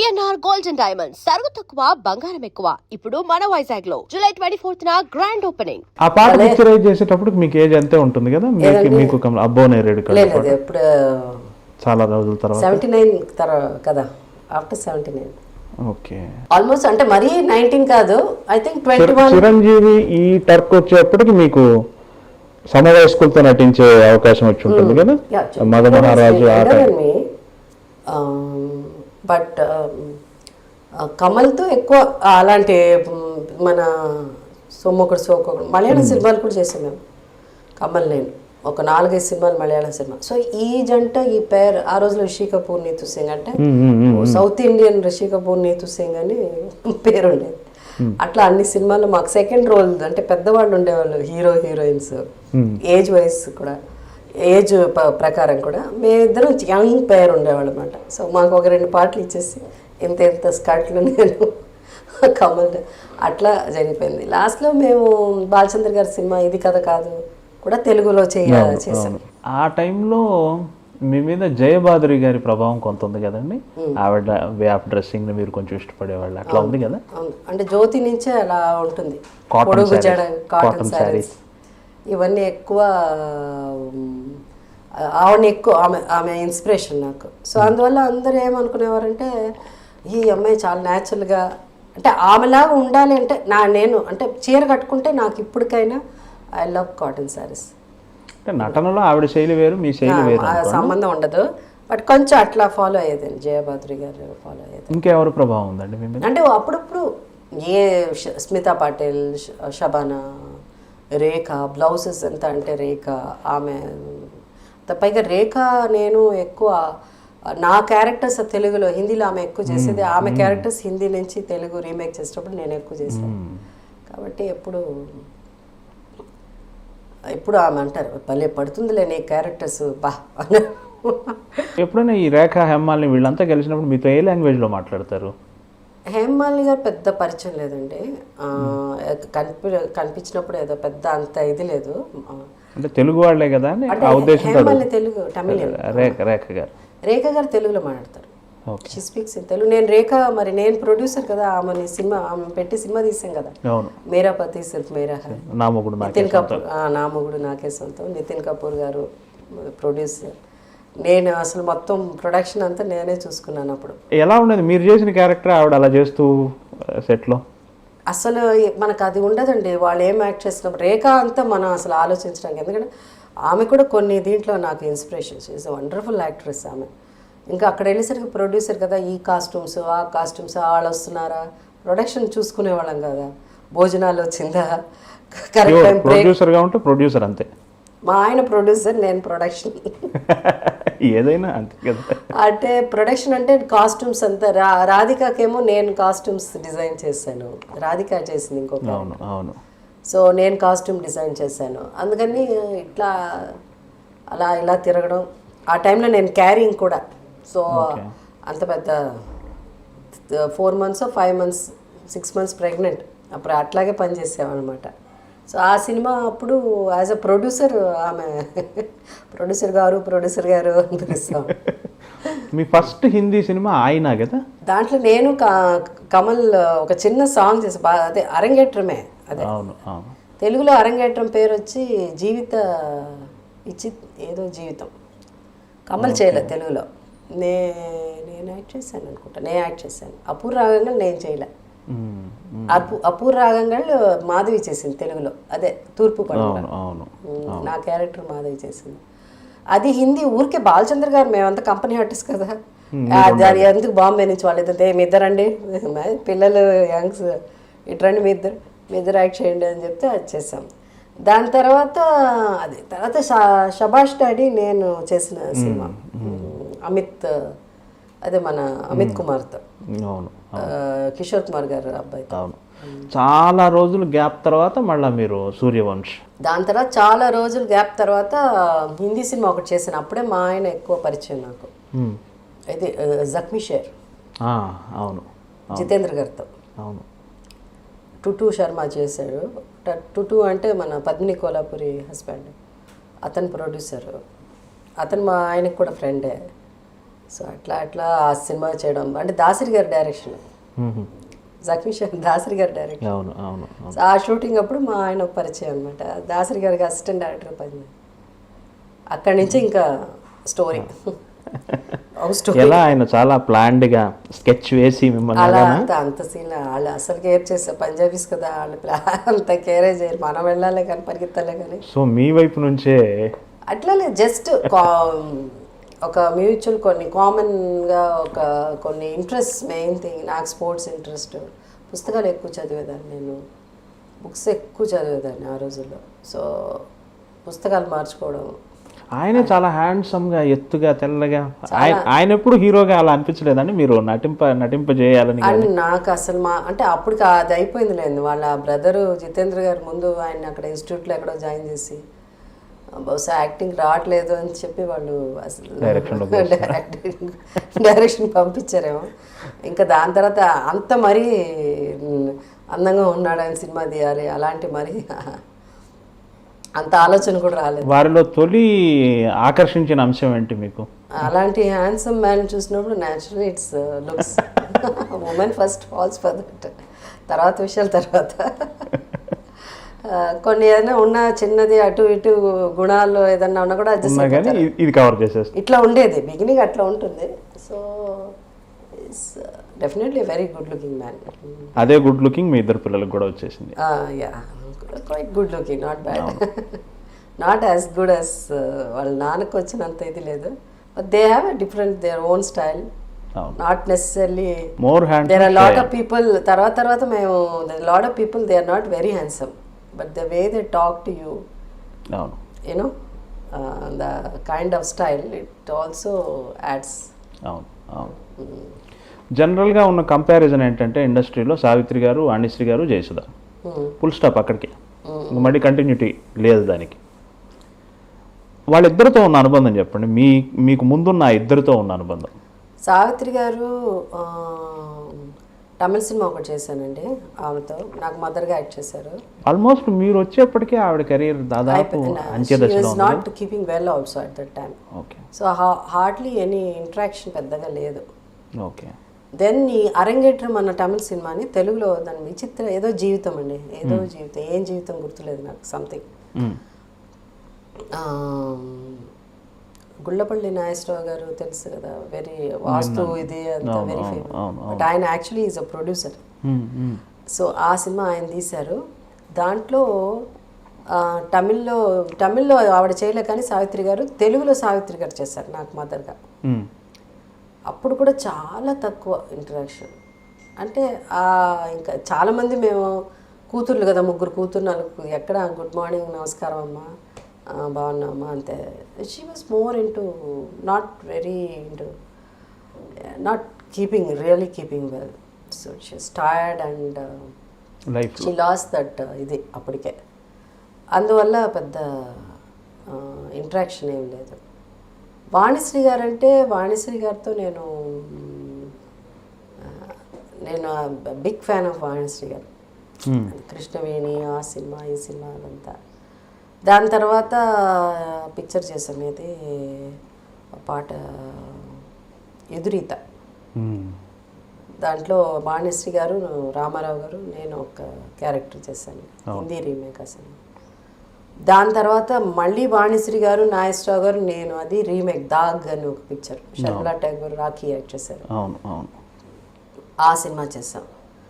PNR gold and diamonds సరుకు తక్కువ బంగారం ఎక్కువ. ఇప్పుడు మన వైజాగ్ లో జూలై 24th గ్రాండ్ ఓపెనింగ్. ఆ పాట పిక్చరైజ్ చేసేటప్పుడు మీకు ఏజ్ అంతే ఉంటుంది కదా? మీకు అబ్బో నేరేడు లేదు ఇప్పుడు చాలా రోజుల తర్వాత 79 తర్వాత కదా, ఆఫ్టర్ 79. ఓకే, ఆల్మోస్ట్ అంటే మరీ 19 కాదు, ఐ థింక్ 21. చిరంజీవి ఈ టర్క్ వచ్చేప్పటికి మీకు సమవయస్కులతో నటించే అవకాశం వచ్చి ఉంటుంది కదా, మగమహారాజు. బట్ కమల్తో ఎక్కువ అలాంటి మన సొమ్మొకడు సోకొకడు మలయాళం సినిమాలు కూడా చేసాం మేము. కమల్ నేను ఒక 4-5 సినిమాలు మలయాళం సినిమా. సో ఈ జంట ఈ పేరు ఆ రోజులో రిషి కపూర్ నీతు సింగ్ అంటే సౌత్ ఇండియన్ రిషి కపూర్ నీతు సింగ్ అని పేరు ఉండేది. అట్లా అన్ని సినిమాల్లో మాకు సెకండ్ రోల్ అంటే పెద్దవాళ్ళు ఉండేవాళ్ళు, హీరో హీరోయిన్స్ ఏజ్ వైజ్ కూడా, ఏజ్ ప్రకారం కూడా మేమిద్దరం యంగ్ పేరు ఉండేవాళ్ళు అనమాట. సో మాకు ఒక 2 పాటలు ఇచ్చేసి ఎంత స్కర్ట్లు నేను కమల్ అట్లా జరిగిపోయింది. లాస్ట్లో మేము బాలచంద్ర గారి సినిమా ఇది కథ కాదు కూడా తెలుగులో చేసాం. ఆ టైంలో మీ మీద జయబాదురి గారి ప్రభావం కొంత ఉంది కదండి. ఆవిడ వే ఆఫ్ డ్రెస్సింగ్ మీరు కొంచెం ఇష్టపడేవాళ్ళు, అట్లా ఉంది కదా? అంటే జ్యోతి నుంచే అలా ఉంటుంది, కాటన్ శారీస్ ఇవన్నీ ఎక్కువ. ఆవిడని ఎక్కువ ఆమె ఇన్స్పిరేషన్ నాకు. సో అందువల్ల అందరూ ఏమనుకునేవారంటే ఈ అమ్మాయి చాలా న్యాచురల్గా అంటే ఆమెలాగా ఉండాలి అంటే నేను అంటే చీర కట్టుకుంటే నాకు ఇప్పటికైనా ఐ లవ్ కాటన్ శారీస్. నటనలో ఆవిడ శైలి వేరు, మీ శైలి వేరు, సంబంధం ఉండదు. బట్ కొంచెం అట్లా ఫాలో అయ్యేదండి, జయబాద్రి గారు ఫాలో అయ్యేది. ఇంకెవరు ప్రభావం ఉందండి మీ మీద? అంటే అప్పుడప్పుడు ఏ స్మితా పాటిల్, షబానా, రేఖ బ్లౌజెస్ ఎంత అంటే రేఖ ఆమె పైగా రేఖ నేను ఎక్కువ నా క్యారెక్టర్స్ తెలుగులో, హిందీలో ఆమె ఎక్కువ చేసేది. ఆమె క్యారెక్టర్స్ హిందీ నుంచి తెలుగు రీమేక్ చేసేటప్పుడు నేను ఎక్కువ చేశాను. కాబట్టి ఎప్పుడు ఆమె అంటారు భలే పడుతుందిలే నీ క్యారెక్టర్స్ బా. ఎప్పుడైనా ఈ రేఖ హేమాలిని వీళ్ళంతా కలిసినప్పుడు మీతో ఏ లాంగ్వేజ్లో మాట్లాడతారు? హేమాలిని గారు పెద్ద పరిచయం లేదండి, కనిపించినప్పుడు ఏదో పెద్ద అంత ఇది లేదు. అంటే తెలుగు వాళ్ళే కదా హేమాలిని తెలుగు తమిళ. రేఖ గారు తెలుగులో మాట్లాడతారు, షీ స్పీక్స్ ఇన్ తెలుగు. నేను ప్రొడ్యూసర్ కదా, ఆమె పెట్టి సినిమా తీసాం కదా, మేరా పతి సిర్ఫ్ మేరా హై, నితిన్ కపూర్ నా మొగుడు నాకే సొంతం, నితిన్ కపూర్ గారు ప్రొడ్యూసర్. నేను అసలు మొత్తం ప్రొడక్షన్ అంతా నేనే చూసుకున్నాను. అప్పుడు ఎలా ఉండేది మీరు చేసిన క్యారెక్టర్ ఆవిడ అలా చేస్తూ సెట్లో? అసలు మనకు అది ఉండదండి, వాళ్ళు ఏం యాక్ట్ చేసినప్పుడు. రేఖ అంతా మనం అసలు ఆలోచించడానికి, ఎందుకంటే ఆమె కూడా కొన్ని దీంట్లో నాకు ఇన్స్పిరేషన్. ఈజ్ వండర్ఫుల్ యాక్ట్రెస్ ఆమె. ఇంకా అక్కడ వెళ్ళేసరికి ప్రొడ్యూసర్ కదా, ఈ కాస్ట్యూమ్స్ ఆ కాస్ట్యూమ్స్ వాళ్ళు వస్తున్నారా, ప్రొడక్షన్ చూసుకునే వాళ్ళం కదా, భోజనాలు వచ్చిందా, కరెక్ట్ టైం. ప్రొడ్యూసర్గా ఉంటే ప్రొడ్యూసర్ అంతే, మా ఆయన ప్రొడ్యూసర్ నేను ప్రొడక్షన్. ఏదైనా అంతే కదా. అంటే ప్రొడక్షన్ అంటే కాస్ట్యూమ్స్ అంతా. రాధికాకేమో నేను కాస్ట్యూమ్స్ డిజైన్ చేశాను, రాధిక చేసింది ఇంకొక. అవును. సో నేను కాస్ట్యూమ్ డిజైన్ చేశాను. అందుకని ఇట్లా ఇలా తిరగడం. ఆ టైంలో నేను క్యారింగ్ కూడా. సో అంత పెద్ద 4 months 5 months 6 months ప్రెగ్నెంట్ అప్పుడు అట్లాగే పనిచేసామన్నమాట. సో ఆ సినిమా అప్పుడు యాజ్ అ ప్రొడ్యూసర్ ఆమె ప్రొడ్యూసర్ గారు అని పిలుస్తాం. మీ ఫస్ట్ హిందీ సినిమా ఆయన కదా? దాంట్లో నేను కమల్ ఒక చిన్న సాంగ్ చేసి అదే అరంగేట్రమే. అదే తెలుగులో అరంగేట్రం పేరు వచ్చి జీవితం. కమల్ చేయలేదు తెలుగులో, నేను యాక్ట్ చేశాను అనుకుంటా. నేను యాక్ట్ చేశాను. అపూర్ రాగంగా నేను చేయలే. అపూర్ రాగంగా మాధవి చేసింది తెలుగులో, అదే తూర్పు పడమర. నా క్యారెక్టర్ మాధవి చేసింది. అది హిందీ ఊరికే బాలచంద్ర గారు, మేమంతా కంపెనీ ఆర్టిస్ట్ కదా, అది ఎందుకు బాంబే నుంచి వాళ్ళిద్దరు మీ ఇద్దరండి పిల్లలు యంగ్స్ ఇట్రండి మీ ఇద్దరు యాక్ట్ చేయండి అని చెప్తే అది చేసాం. దాని తర్వాత షబాష్ డాడీ నేను చేసిన సినిమా అమిత్ కుమార్తో, కిషోర్ కుమార్ గారు అబ్బాయితో. చాలా రోజులు గ్యాప్ తర్వాత మళ్ళీ మీరు సూర్యవంశ్. దాని తర్వాత చాలా రోజులు గ్యాప్ తర్వాత హిందీ సినిమా ఒకటి చేశాను. అప్పుడే మా ఆయన ఎక్కువ పరిచయం నాకు. అయితే జఖ్మీ షేర్, అవును, జితేంద్ర గారితో. అవును. టుటు శర్మ చేశాడు. టుటు అంటే మన పద్మిని కోలాపురి హస్బెండ్, అతను ప్రొడ్యూసర్. అతను మా ఆయనకు కూడా ఫ్రెండే. సో అట్లా ఆ సినిమా చేయడం అంటే దాసరి గారి డైరెక్షన్, జఖ్మీ షా దాసరి గారి డైరెక్షన్. అవును అవును అవును. సో ఆ షూటింగ్ అప్పుడు మా ఆయన పరిచయం అనమాట, దాసరి గారికి అసిస్టెంట్ డైరెక్టర్ పని. అక్కడి నుంచి ఇంకా స్టోరీ ఎలా ఆయన చాలా ప్లాన్డ్గా స్కెచ్ వేసి మిమ్మల్ని అలా అలానా? అంత సీన్ వాళ్ళు అసలు కేర్ చేస్తారు, పంజాబీస్ కదా వాళ్ళు అంత కేరే చేయరు, మనం వెళ్ళాలి కానీ పరిగెత్తాలే కానీ. సో మీ వైపు నుంచే అట్లా జస్ట్ ఒక మ్యూచువల్ కొన్ని కామన్గా కొన్ని ఇంట్రెస్ట్, మెయిన్ థింగ్ నాకు స్పోర్ట్స్ ఇంట్రెస్ట్, పుస్తకాలు ఎక్కువ చదివేదాన్ని, నేను బుక్స్ ఎక్కువ చదివేదాన్ని ఆ రోజుల్లో. సో పుస్తకాలు మార్చుకోవడం. ఆయనే చాలా హ్యాండ్సమ్గా ఎత్తుగా తెల్లగా, ఆయన ఎప్పుడు హీరోగా అలా అనిపించలేదండి మీరు నటింపజేయాలని? అండ్ నాకు అసలు అంటే అప్పటికి అది అయిపోయింది లేదు, వాళ్ళ బ్రదరు జితేంద్ర గారు ముందు ఆయన అక్కడ ఇన్స్టిట్యూట్లో ఎక్కడో జాయిన్ చేసి బహుశా యాక్టింగ్ రావట్లేదు అని చెప్పి వాళ్ళు అసలు డైరెక్షన్ పంపించారేమో. ఇంకా దాని తర్వాత అంత మరీ అందంగా ఉన్నాడు ఆయన, సినిమా తీయాలి అలాంటి మరీ అంత ఆలోచన కూడా రాలేదు. వారిలో తొలి ఆకర్షించిన అంశం ఏంటి మీకు? అలాంటి హ్యాండ్సమ్ మ్యాన్ చూసినప్పుడు naturally it's looks. Women first falls for that, తర్వాత విషయాల తర్వాత. కొన్ని ఏదైనా ఉన్న చిన్నది అటు ఇటు గుణాల్లో ఏదన్నా ఉన్నా కూడా ఇది కవర్ చేసేది ఇట్లా ఉండేది, బిగినింగ్ అట్లా ఉంటుంది. So it's definitely very good looking man. అదే గుడ్ లుకింగ్ మీ ఇద్దరు పిల్లలకు కూడా వచ్చేసింది. Yeah quite good looking, not bad, not as good as వాళ్ళ నాన్నకు వచ్చినంత ఇది లేదు, but they have a different their own style, not necessarily more handsome. There are lot of people తర్వాత మేము lot of people they are not very handsome, but the way they talk to you, you know, the kind of style, it also adds. జనరల్గా ఉన్న comparison ఏంటంటే ఇండస్ట్రీలో సావిత్రి గారు, వాణిశ్రీ గారు, Jayasudha, full stop అక్కడికి, మళ్ళీ కంటిన్యూటీ లేదు దానికి. వాళ్ళిద్దరితో ఉన్న అనుబంధం చెప్పండి, మీకు ముందున్న ఇద్దరితో ఉన్న అనుబంధం. సావిత్రి గారు తమిళ సినిమా ఒకటి చేశానండి ఆమెతో, నాకు మదర్గా యాక్ట్ చేశారు. ఆల్మోస్ట్ మీరు వచ్చేప్పటికే ఆవిడ కెరీర్ దాదాపు అంత్యదశలో ఉంది. Not keeping well also at that time. Okay. So hardly any interaction పెద్దగా లేదు. ఓకే. దెన్ ఈ అరంగేట్రం అన్న తమిళ సినిమాని తెలుగులో దాని విచిత్ర ఏదో జీవితం అండి, ఏదో జీవితం, ఏం జీవితం గుర్తులేదు నాకు, సంథింగ్. గుళ్ళపల్లి నాగేశ్వరరావు గారు తెలుసు కదా, వెరీ వాస్తు ఇది అంతా వెరీ ఫేమస్, బట్ ఆయన actually is a producer. So ఆ సినిమా ఆయన తీశారు. దాంట్లో తమిళ్లో ఆవిడ చేయలే కానీ సావిత్రి గారు తెలుగులో సావిత్రి గారు చేశారు నాకు మదర్గా. అప్పుడు కూడా చాలా తక్కువ ఇంటరాక్షన్, అంటే ఇంకా చాలామంది మేము కూతుర్లు కదా, 3 కూతురు 4 ఎక్కడ గుడ్ మార్నింగ్ నమస్కారం అమ్మా బాగున్నామ్మా అంతే. She was more into not very into not keeping really keeping well. So she was tired and she lost that ఇది అప్పటికే. అందువల్ల పెద్ద ఇంట్రాక్షన్ ఏం లేదు. వాణిశ్రీ గారు అంటే వాణిశ్రీ గారితో నేను బిగ్ ఫ్యాన్ ఆఫ్ వాణిశ్రీ గారు. కృష్ణవేణి ఆ సినిమా ఈ సినిమా అదంతా. దాని తర్వాత పిక్చర్ చేసాం, ఇది పాట ఎదురీత. దాంట్లో వాణిశ్రీ గారు, రామారావు గారు, నేను ఒక క్యారెక్టర్ చేశాను, హిందీ రీమేక్ అసలు. దాని తర్వాత మళ్ళీ వాణిశ్రీ గారు, నాగేశ్వరరావు గారు, నేను, అది రీమేక్ దాగ్ అని ఒక పిక్చర్, షర్మిలా ఠాగూర్, రాఖీ యాక్ట్ చేశారు, ఆ సినిమా చేసాం.